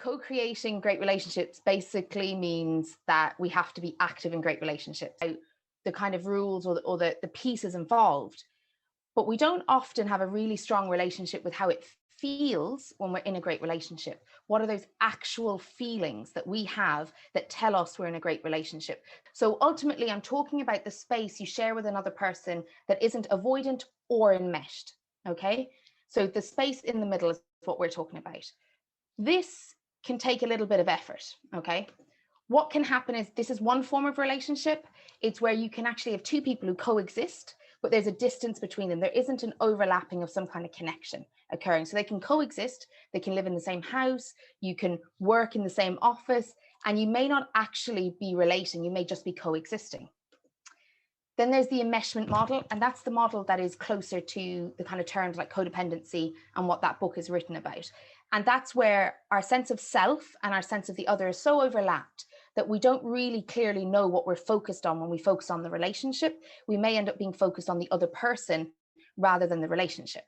Co-creating great relationships basically means that we have to be active in great relationships. So the kind of rules or the pieces involved, but we don't often have a really strong relationship with how it feels when we're in a great relationship. What are those actual feelings that we have that tell us we're in a great relationship? So ultimately, I'm talking about the space you share with another person that isn't avoidant or enmeshed, okay? So the space in the middle is what we're talking about. This can take a little bit of effort, okay? What can happen is, this is one form of relationship. It's where you can actually have two people who coexist, but there's a distance between them. There isn't an overlapping of some kind of connection occurring. So they can coexist, they can live in the same house, you can work in the same office, and you may not actually be relating, you may just be coexisting. Then there's the enmeshment model, and that's the model that is closer to the kind of terms like codependency and what that book is written about. And that's where our sense of self and our sense of the other is so overlapped that we don't really clearly know what we're focused on when we focus on the relationship. We may end up being focused on the other person rather than the relationship.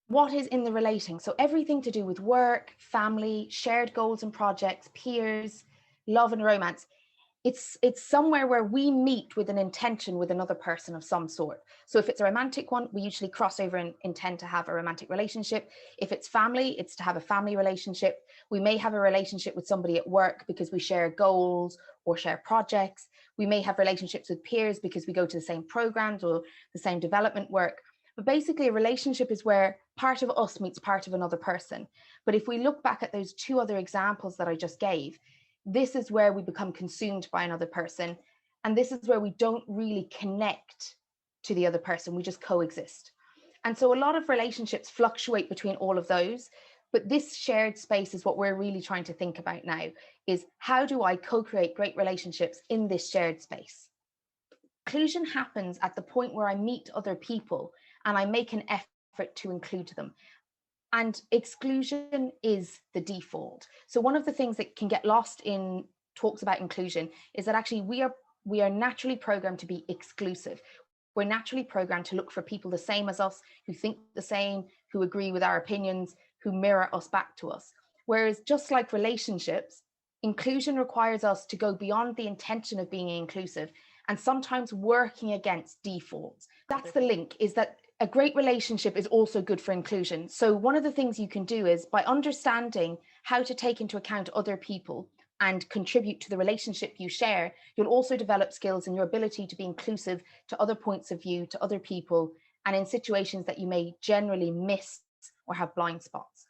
What is in the relating? So everything to do with work, family, shared goals and projects, peers, love and romance. It's somewhere where we meet with an intention with another person of some sort. So if it's a romantic one, we usually cross over and intend to have a romantic relationship. If it's family, it's to have a family relationship. We may have a relationship with somebody at work because we share goals or share projects. We may have relationships with peers because we go to the same programs or the same development work. But basically, a relationship is where part of us meets part of another person. But if we look back at those two other examples that I just gave, this is where we become consumed by another person. And this is where we don't really connect to the other person. We just coexist. And so a lot of relationships fluctuate between all of those. But this shared space is what we're really trying to think about now, is how do I co-create great relationships in this shared space? Inclusion happens at the point where I meet other people and I make an effort to include them. And exclusion is the default. So one of the things that can get lost in talks about inclusion is that actually we are naturally programmed to be exclusive. We're naturally programmed to look for people the same as us, who think the same, who agree with our opinions, who mirror us back to us. Whereas just like relationships, inclusion requires us to go beyond the intention of being inclusive and sometimes working against defaults. That's the link, is that a great relationship is also good for inclusion. So one of the things you can do is, by understanding how to take into account other people and contribute to the relationship you share, you'll also develop skills in your ability to be inclusive to other points of view, to other people, and in situations that you may generally miss or have blind spots.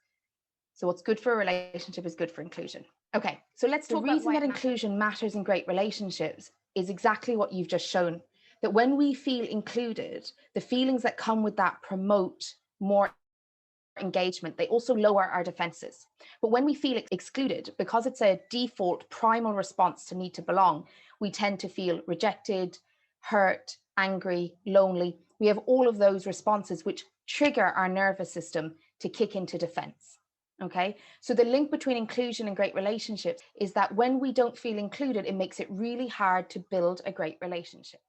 So what's good for a relationship is good for inclusion. Okay, so let's talk about the reason that inclusion matters in great relationships is exactly what you've just shown. That when we feel included, the feelings that come with that promote more engagement. They also lower our defenses. But when we feel excluded, because it's a default primal response to need to belong, we tend to feel rejected, hurt, angry, lonely. We have all of those responses which trigger our nervous system to kick into defense. Okay, so the link between inclusion and great relationships is that when we don't feel included, it makes it really hard to build a great relationship.